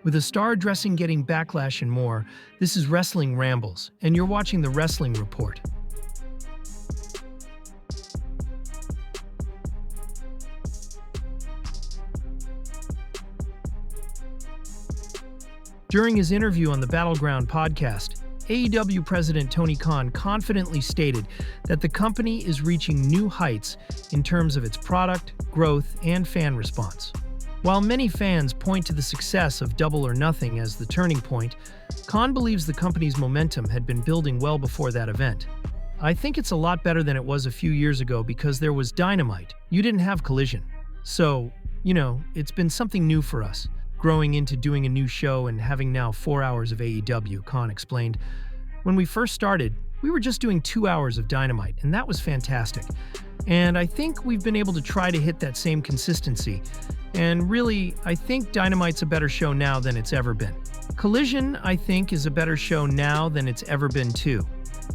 With a star addressing getting Backlash and more, this is Wrestling Rambles, and you're watching the Wrestling Report. During his interview on the Battleground podcast, AEW President Tony Khan confidently stated that the company is reaching new heights in terms of its product, growth, and fan response. While many fans point to the success of Double or Nothing as the turning point, Khan believes the company's momentum had been building well before that event. "I think it's a lot better than it was a few years ago because there was Dynamite. You didn't have Collision. So, it's been something new for us, growing into doing a new show and having now 4 hours of AEW," Khan explained. "When we first started, we were just doing 2 hours of Dynamite, and that was fantastic. And I think we've been able to try to hit that same consistency. And really, I think Dynamite's a better show now than it's ever been. Collision, I think, is a better show now than it's ever been too.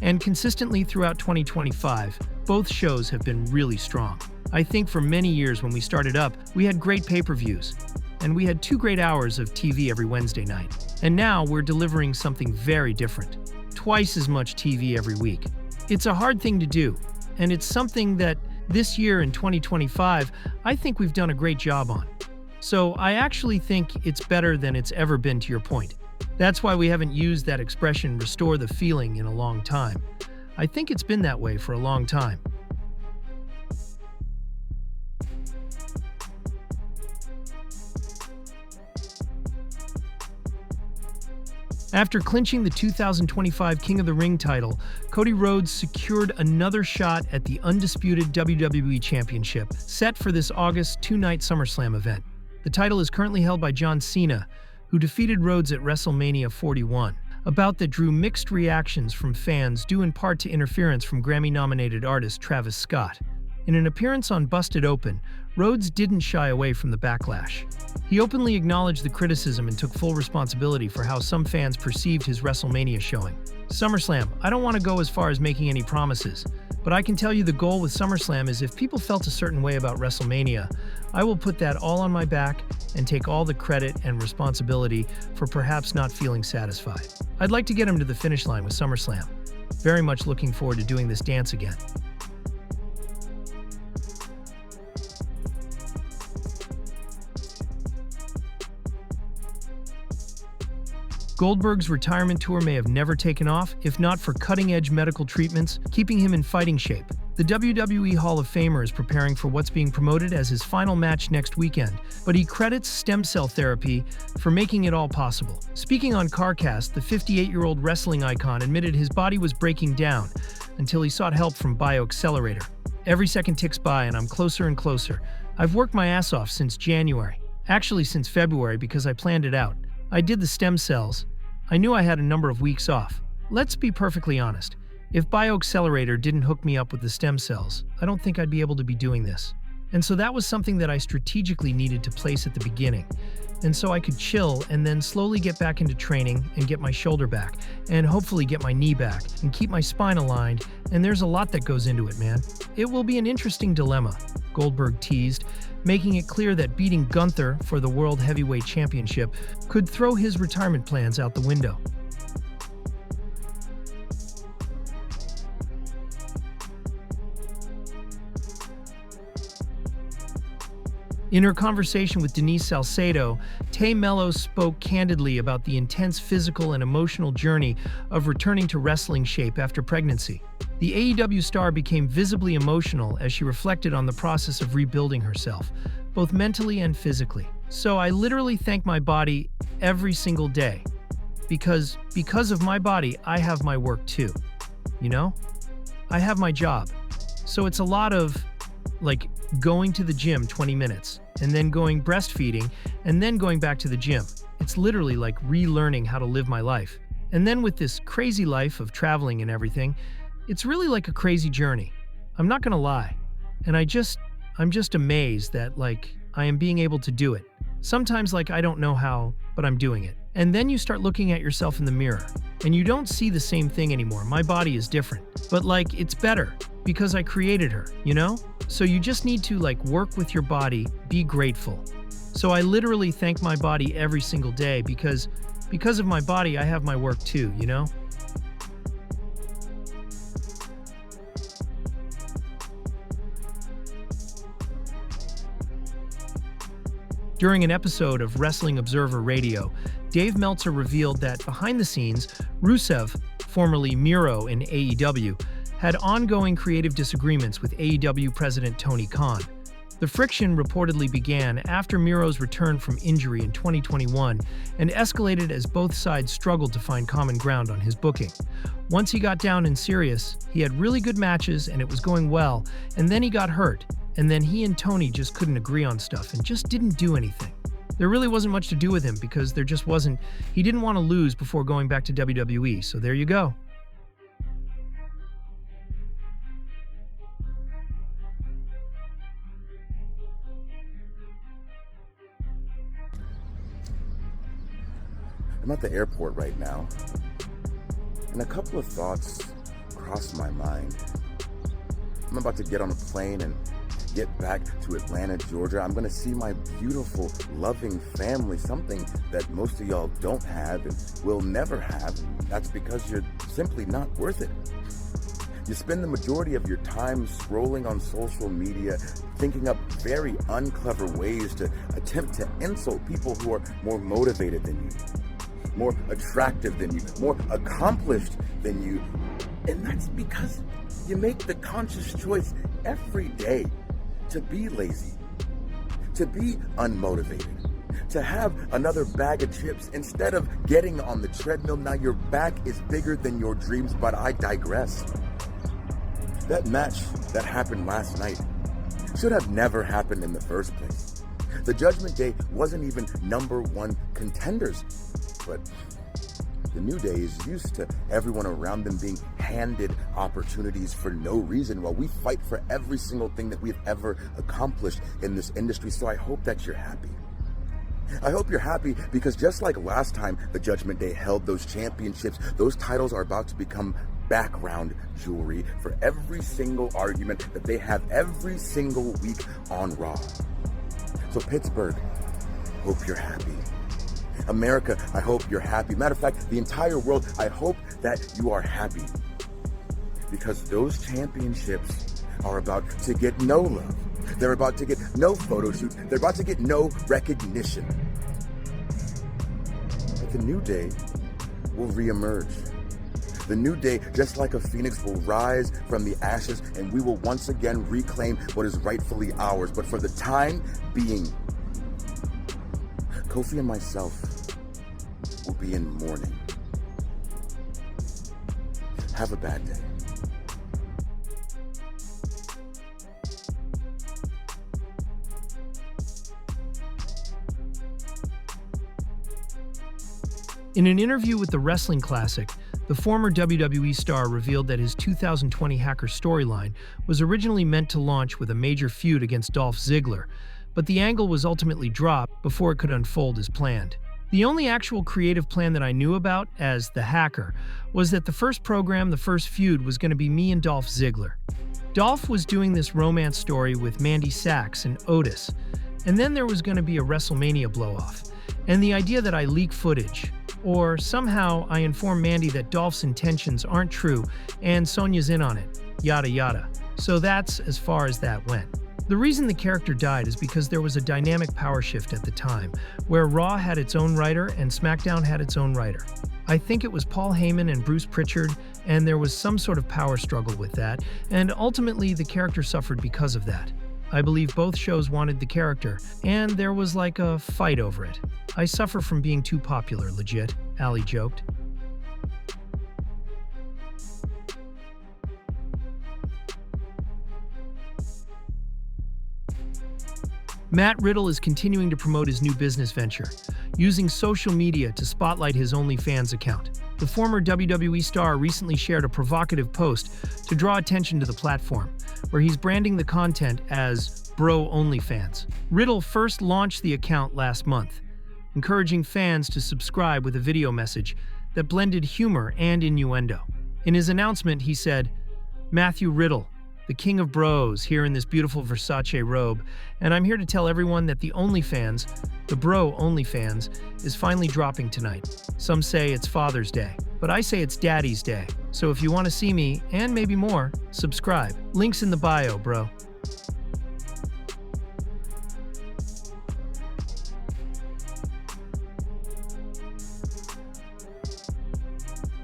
And consistently throughout 2025, both shows have been really strong. I think for many years when we started up, we had great pay-per-views, and we had 2 great hours of TV every Wednesday night. And now we're delivering something very different. Twice as much TV every week. It's a hard thing to do, and it's something that this year in 2025, I think we've done a great job on. So I actually think it's better than it's ever been, to your point. That's why we haven't used that expression, restore the feeling, in a long time. I think it's been that way for a long time." After clinching the 2025 King of the Ring title, Cody Rhodes secured another shot at the undisputed WWE Championship, set for this August 2-night SummerSlam event. The title is currently held by John Cena, who defeated Rhodes at Wrestlemania 41, a bout that drew mixed reactions from fans due in part to interference from Grammy-nominated artist Travis Scott. In an appearance on Busted Open, Rhodes didn't shy away from the backlash. He openly acknowledged the criticism and took full responsibility for how some fans perceived his WrestleMania showing. "SummerSlam, I don't want to go as far as making any promises, but I can tell you the goal with SummerSlam is if people felt a certain way about WrestleMania, I will put that all on my back and take all the credit and responsibility for perhaps not feeling satisfied. I'd like to get him to the finish line with SummerSlam. Very much looking forward to doing this dance again." Goldberg's retirement tour may have never taken off, if not for cutting-edge medical treatments, keeping him in fighting shape. The WWE Hall of Famer is preparing for what's being promoted as his final match next weekend, but he credits stem cell therapy for making it all possible. Speaking on CarCast, the 58-year-old wrestling icon admitted his body was breaking down until he sought help from BioAccelerator. "Every second ticks by and I'm closer and closer. I've worked my ass off since January. Actually since February because I planned it out. I did the stem cells. I knew I had a number of weeks off. Let's be perfectly honest. If BioAccelerator didn't hook me up with the stem cells, I don't think I'd be able to be doing this. And so that was something that I strategically needed to place at the beginning. And so I could chill and then slowly get back into training and get my shoulder back, and hopefully get my knee back, and keep my spine aligned, and there's a lot that goes into it, man. It will be an interesting dilemma," Goldberg teased, making it clear that beating Gunther for the World Heavyweight Championship could throw his retirement plans out the window. In her conversation with Denise Salcedo, Melo spoke candidly about the intense physical and emotional journey of returning to wrestling shape after pregnancy. The AEW star became visibly emotional as she reflected on the process of rebuilding herself, both mentally and physically. "So I literally thank my body every single day, because of my body, I have my work too. I have my job. So it's a lot of, going to the gym 20 minutes, and then going breastfeeding, and then going back to the gym. It's literally like relearning how to live my life. And then with this crazy life of traveling and everything, it's really like a crazy journey. I'm not gonna lie. And I'm just amazed that, I am being able to do it. Sometimes, I don't know how, but I'm doing it. And then you start looking at yourself in the mirror, and you don't see the same thing anymore. My body is different. But, it's better, because I created her, So you just need to, work with your body, be grateful. So I literally thank my body every single day because of my body, I have my work too, you know? During an episode of Wrestling Observer Radio, Dave Meltzer revealed that behind the scenes, Rusev, formerly Melo in AEW, had ongoing creative disagreements with AEW president Tony Khan. The friction reportedly began after Melo's return from injury in 2021 and escalated as both sides struggled to find common ground on his booking. Once he got down and serious, he had really good matches and it was going well, and then he got hurt. And then he and Tony just couldn't agree on stuff and just didn't do anything. There really wasn't much to do with him because there just wasn't. He didn't want to lose before going back to WWE, so there you go. I'm at the airport right now, and a couple of thoughts crossed my mind. I'm about to get on a plane and get back to Atlanta, Georgia. I'm gonna see my beautiful, loving family, something that most of y'all don't have and will never have. That's because you're simply not worth it. You spend the majority of your time scrolling on social media, thinking up very unclever ways to attempt to insult people who are more motivated than you, more attractive than you, more accomplished than you. And that's because you make the conscious choice every day to be lazy, to be unmotivated, to have another bag of chips instead of getting on the treadmill. Now your back is bigger than your dreams, but I digress. That match that happened last night should have never happened in the first place. The Judgment Day wasn't even #1 contenders, but the New Day is used to everyone around them being handed opportunities for no reason while we fight for every single thing that we've ever accomplished in this industry. So I hope that you're happy. I hope you're happy because just like last time the Judgment Day held those championships, those titles are about to become background jewelry for every single argument that they have every single week on Raw. So Pittsburgh, hope you're happy. America, I hope you're happy. Matter of fact, the entire world, I hope that you are happy. Because those championships are about to get no love. They're about to get no photo shoot. They're about to get no recognition. But the New Day will reemerge. The New Day, just like a phoenix, will rise from the ashes and we will once again reclaim what is rightfully ours. But for the time being, Kofi and myself will be in mourning. Have a bad day. In an interview with the Wrestling Classic, the former WWE star revealed that his 2020 Hacker storyline was originally meant to launch with a major feud against Dolph Ziggler, but the angle was ultimately dropped before it could unfold as planned. The only actual creative plan that I knew about as the Hacker was that the first program, the first feud, was going to be me and Dolph Ziggler. Dolph was doing this romance story with Mandy Sachs and Otis, and then there was going to be a Wrestlemania blow-off, and the idea that I leak footage, or somehow I inform Mandy that Dolph's intentions aren't true and Sonya's in on it, yada yada. So that's as far as that went. The reason the character died is because there was a dynamic power shift at the time, where Raw had its own writer and SmackDown had its own writer. I think it was Paul Heyman and Bruce Pritchard, and there was some sort of power struggle with that, and ultimately the character suffered because of that. I believe both shows wanted the character, and there was like a fight over it. I suffer from being too popular, legit, Ali joked. Matt Riddle is continuing to promote his new business venture, using social media to spotlight his OnlyFans account. The former WWE star recently shared a provocative post to draw attention to the platform, where he's branding the content as Bro OnlyFans. Riddle first launched the account last month, encouraging fans to subscribe with a video message that blended humor and innuendo. In his announcement, he said, "Matthew Riddle, the king of bros, here in this beautiful Versace robe, and I'm here to tell everyone that the OnlyFans, the bro OnlyFans, is finally dropping tonight. Some say it's Father's Day, but I say it's Daddy's Day. So if you want to see me, and maybe more, subscribe. Links in the bio, bro.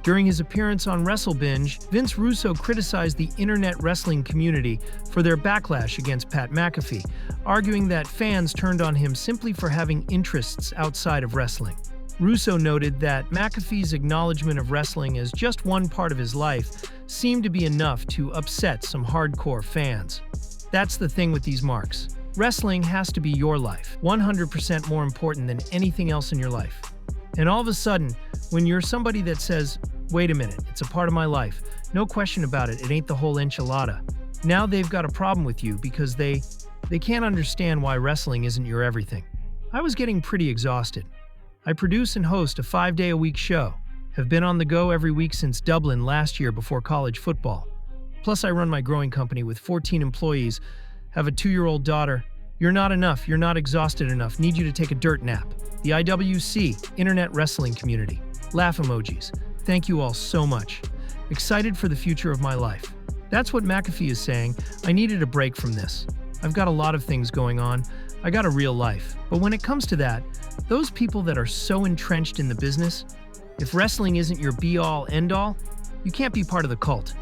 During his appearance on WrestleBinge, Vince Russo criticized the internet wrestling community for their backlash against Pat McAfee, arguing that fans turned on him simply for having interests outside of wrestling. Russo noted that McAfee's acknowledgement of wrestling as just one part of his life seemed to be enough to upset some hardcore fans. That's the thing with these marks. Wrestling has to be your life, 100% more important than anything else in your life. And all of a sudden, when you're somebody that says, wait a minute, it's a part of my life, no question about it, it ain't the whole enchilada. Now they've got a problem with you because they can't understand why wrestling isn't your everything. I was getting pretty exhausted. I produce and host a 5-day-a-week show, have been on the go every week since Dublin last year before college football. Plus I run my growing company with 14 employees, have a 2-year-old daughter. You're not enough, you're not exhausted enough, need you to take a dirt nap. The IWC, Internet Wrestling Community. Laugh emojis. Thank you all so much. Excited for the future of my life. That's what McAfee is saying. I needed a break from this. I've got a lot of things going on. I got a real life. But when it comes to that, those people that are so entrenched in the business, if wrestling isn't your be-all, end-all, you can't be part of the cult.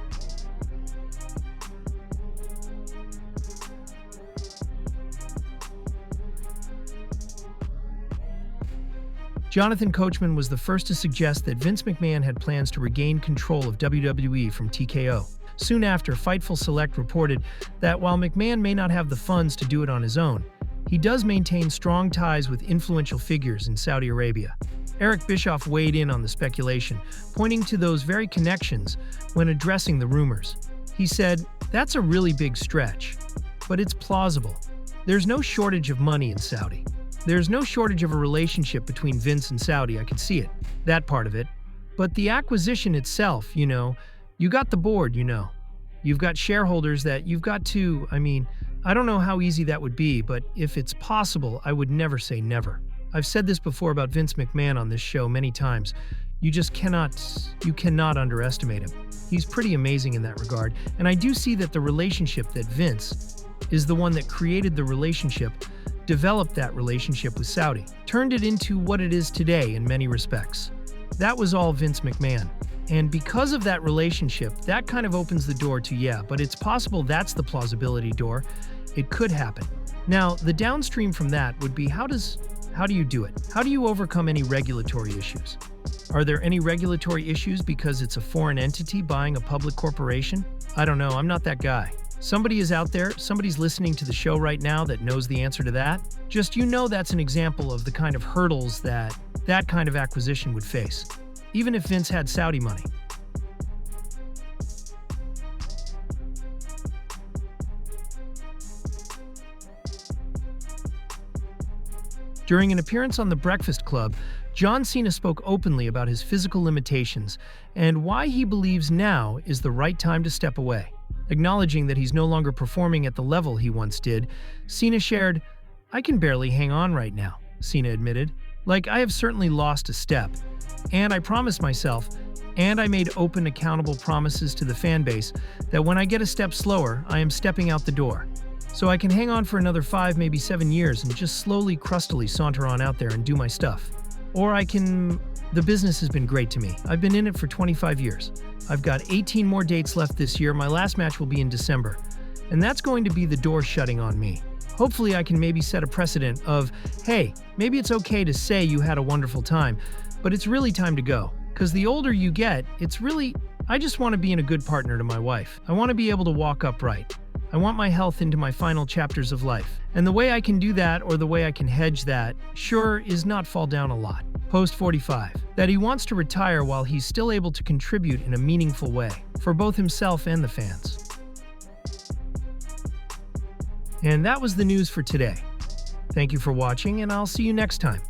Jonathan Coachman was the first to suggest that Vince McMahon had plans to regain control of WWE from TKO. Soon after, Fightful Select reported that while McMahon may not have the funds to do it on his own, he does maintain strong ties with influential figures in Saudi Arabia. Eric Bischoff weighed in on the speculation, pointing to those very connections when addressing the rumors. He said, "That's a really big stretch, but it's plausible. There's no shortage of money in Saudi. There's no shortage of a relationship between Vince and Saudi, I can see it, that part of it. But the acquisition itself, you got the board, You've got shareholders that you've got to, I don't know how easy that would be, but if it's possible, I would never say never. I've said this before about Vince McMahon on this show many times. You cannot underestimate him. He's pretty amazing in that regard, and I do see that the relationship that Vince is the one that created the relationship, developed that relationship with Saudi, turned it into what it is today in many respects. That was all Vince McMahon. And because of that relationship, that kind of opens the door to, but it's possible that's the plausibility door. It could happen. Now, the downstream from that would be how do you do it? How do you overcome any regulatory issues? Are there any regulatory issues because it's a foreign entity buying a public corporation? I don't know, I'm not that guy. Somebody is out there, somebody's listening to the show right now that knows the answer to that. Just that's an example of the kind of hurdles that kind of acquisition would face, even if Vince had Saudi money. During an appearance on The Breakfast Club, John Cena spoke openly about his physical limitations and why he believes now is the right time to step away. Acknowledging that he's no longer performing at the level he once did, Cena shared, "I can barely hang on right now," Cena admitted. "I have certainly lost a step. And I promised myself, and I made open, accountable promises to the fan base that when I get a step slower, I am stepping out the door. So I can hang on for another 5, maybe 7 years and just slowly, crustily saunter on out there and do my stuff. Or I can... The business has been great to me. I've been in it for 25 years. I've got 18 more dates left this year. My last match will be in December. And that's going to be the door shutting on me. Hopefully I can maybe set a precedent of, hey, maybe it's okay to say you had a wonderful time, but it's really time to go. Because the older you get, I just want to be in a good partner to my wife. I want to be able to walk upright. I want my health into my final chapters of life. And the way I can do that, or the way I can hedge that, sure, is not fall down a lot." Post 45, that he wants to retire while he's still able to contribute in a meaningful way, for both himself and the fans. And that was the news for today. Thank you for watching, and I'll see you next time.